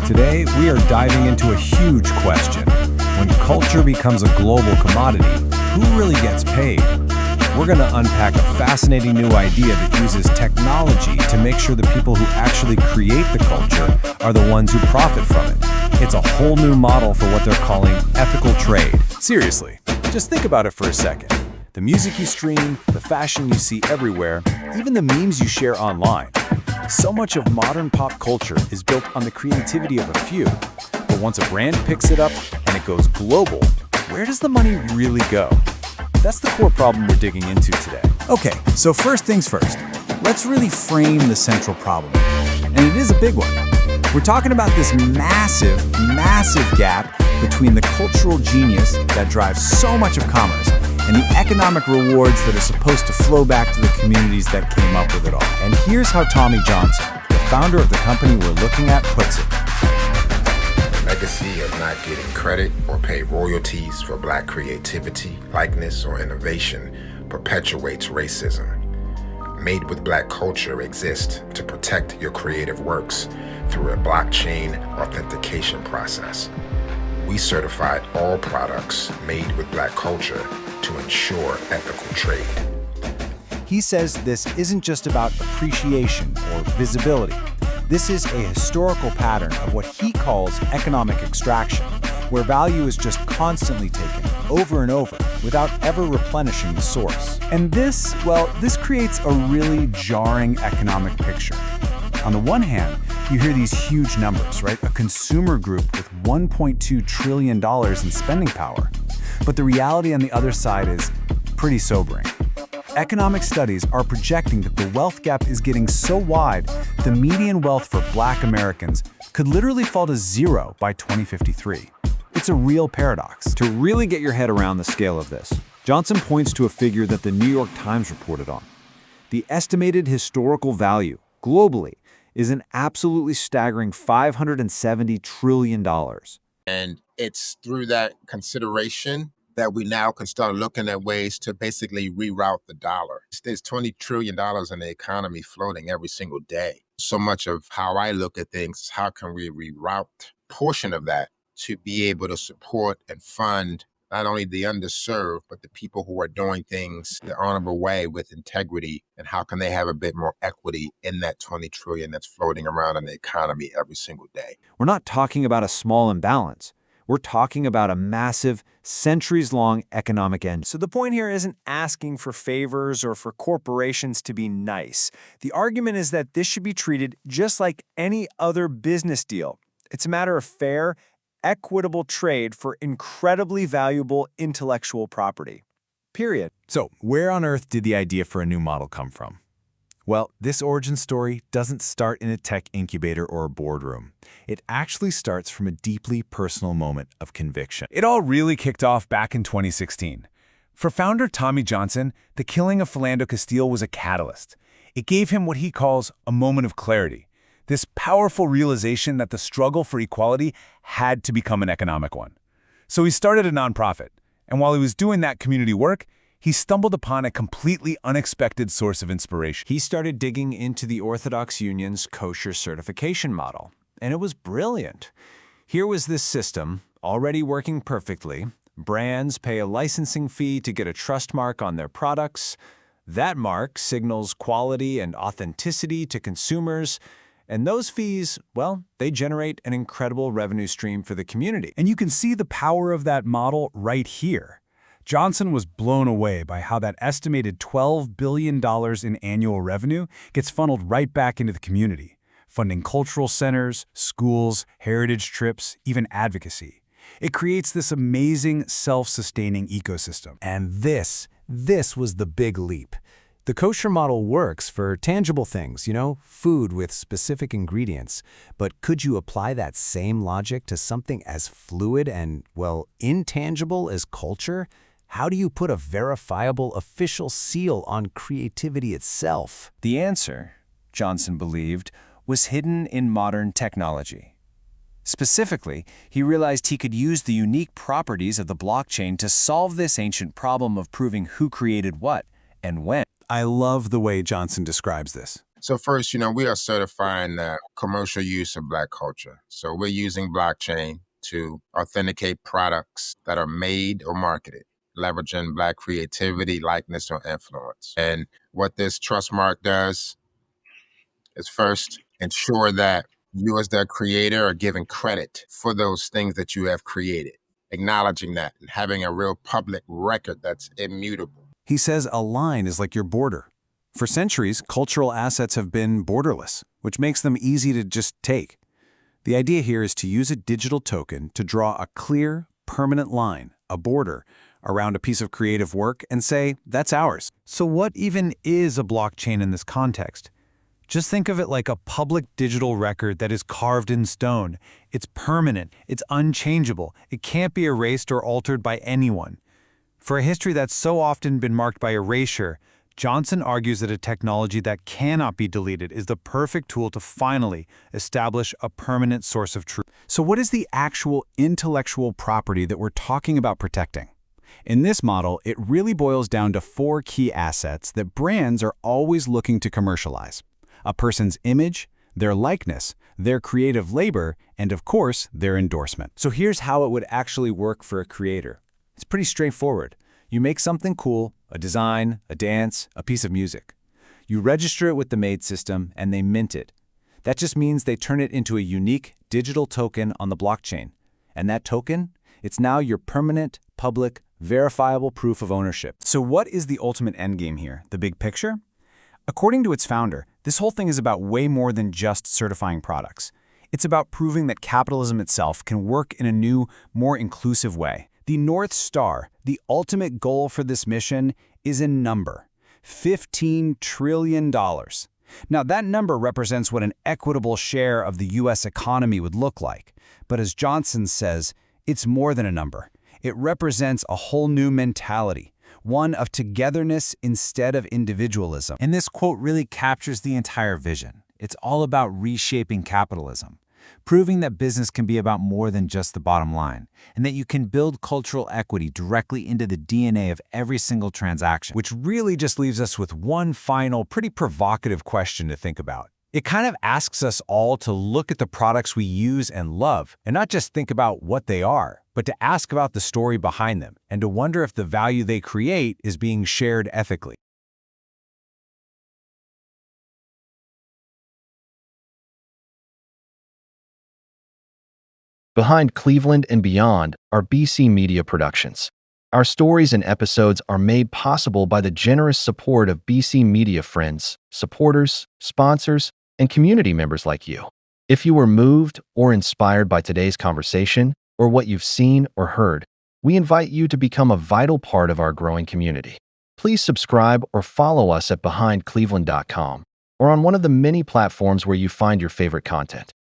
Today, we are diving into a huge question. When culture becomes a global commodity, who really gets paid? We're going to unpack a fascinating new idea that uses technology to make sure the people who actually create the culture are the ones who profit from it. It's a whole new model for what they're calling ethical trade. Seriously, just think about it for a second. The music you stream, the fashion you see everywhere, even the memes you share online. So much of modern pop culture is built on the creativity of a few. But once a brand picks it up and it goes global, where does the money really go? That's the core problem we're digging into today. Okay, so first things first, let's really frame the central problem. And it is a big one. We're talking about this massive gap between the cultural genius that drives so much of commerce and the economic rewards that are supposed to flow back to the communities that came up with it all. And here's how Tommy Johnson, the founder of the company we're looking at, puts it. Legacy of not getting credit or pay royalties for Black creativity, likeness, or innovation perpetuates racism. Made with Black culture exists to protect your creative works through a blockchain authentication process. We certified all products made with Black culture to ensure ethical trade. He says this isn't just about appreciation or visibility. This is a historical pattern of what he calls economic extraction, where value is just constantly taken over and over without ever replenishing the source. And this creates a really jarring economic picture. On the one hand, you hear these huge numbers, right? A consumer group with $1.2 trillion in spending power. But the reality on the other side is pretty sobering. Economic studies are projecting that the wealth gap is getting so wide, the median wealth for Black Americans could literally fall to zero by 2053. It's a real paradox. To really get your head around the scale of this, Johnson points to a figure that the New York Times reported on. The estimated historical value, globally, is an absolutely staggering $570 trillion. And it's through that consideration that we now can start looking at ways to basically reroute the dollar. There's $20 trillion in the economy floating every single day. So much of how I look at things is how can we reroute a portion of that to be able to support and fund not only the underserved, but the people who are doing things the honorable way with integrity, and how can they have a bit more equity in that 20 trillion that's floating around in the economy every single day. We're not talking about a small imbalance. We're talking about a massive, centuries-long economic engine. So the point here isn't asking for favors or for corporations to be nice. The argument is that this should be treated just like any other business deal. It's a matter of fair, equitable trade for incredibly valuable intellectual property. Period. So, where on earth did the idea for a new model come from? Well, this origin story doesn't start in a tech incubator or a boardroom. It actually starts from a deeply personal moment of conviction. It all really kicked off back in 2016. For founder Tommy Johnson, the killing of Philando Castile was a catalyst. It gave him what he calls a moment of clarity, this powerful realization that the struggle for equality had to become an economic one. So he started a nonprofit, and while he was doing that community work, he stumbled upon a completely unexpected source of inspiration. He started digging into the Orthodox Union's kosher certification model, and it was brilliant. Here was this system, already working perfectly. Brands pay a licensing fee to get a trust mark on their products. That mark signals quality and authenticity to consumers, and those fees, well, they generate an incredible revenue stream for the community. And you can see the power of that model right here. Johnson was blown away by how that estimated $12 billion in annual revenue gets funneled right back into the community, funding cultural centers, schools, heritage trips, even advocacy. It creates this amazing self-sustaining ecosystem. And this was the big leap. The kosher model works for tangible things, food with specific ingredients. But could you apply that same logic to something as fluid and, intangible as culture? How do you put a verifiable official seal on creativity itself? The answer, Johnson believed, was hidden in modern technology. Specifically, he realized he could use the unique properties of the blockchain to solve this ancient problem of proving who created what and when. I love the way Johnson describes this. So first, we are certifying the commercial use of Black culture. So we're using blockchain to authenticate products that are made or marketed, leveraging Black creativity, likeness, or influence. And what this trust mark does is first ensure that you as the creator are given credit for those things that you have created, acknowledging that and having a real public record that's immutable. He says a line is like your border. For centuries, cultural assets have been borderless, which makes them easy to just take. The idea here is to use a digital token to draw a clear, permanent line, a border, around a piece of creative work and say, that's ours. So what even is a blockchain in this context? Just think of it like a public digital record that is carved in stone. It's permanent, it's unchangeable, it can't be erased or altered by anyone. For a history that's so often been marked by erasure, Johnson argues that a technology that cannot be deleted is the perfect tool to finally establish a permanent source of truth. So what is the actual intellectual property that we're talking about protecting? In this model, it really boils down to 4 key assets that brands are always looking to commercialize: a person's image, their likeness, their creative labor, and of course, their endorsement. So here's how it would actually work for a creator. It's pretty straightforward. You make something cool, a design, a dance, a piece of music. You register it with the MAID system and they mint it. That just means they turn it into a unique digital token on the blockchain. And that token, it's now your permanent, public, verifiable proof of ownership. So what is the ultimate endgame here, the big picture? According to its founder, this whole thing is about way more than just certifying products. It's about proving that capitalism itself can work in a new, more inclusive way. The North Star, the ultimate goal for this mission, is a number: $15 trillion. Now, that number represents what an equitable share of the U.S. economy would look like. But as Johnson says, it's more than a number. It represents a whole new mentality, one of togetherness instead of individualism. And this quote really captures the entire vision. It's all about reshaping capitalism, proving that business can be about more than just the bottom line, and that you can build cultural equity directly into the DNA of every single transaction. Which really just leaves us with one final, pretty provocative question to think about. It kind of asks us all to look at the products we use and love, and not just think about what they are, but to ask about the story behind them, and to wonder if the value they create is being shared ethically. Behind Cleveland and Beyond are BC Media Productions. Our stories and episodes are made possible by the generous support of BC Media friends, supporters, sponsors, and community members like you. If you were moved or inspired by today's conversation or what you've seen or heard, we invite you to become a vital part of our growing community. Please subscribe or follow us at behindcleveland.com or on one of the many platforms where you find your favorite content.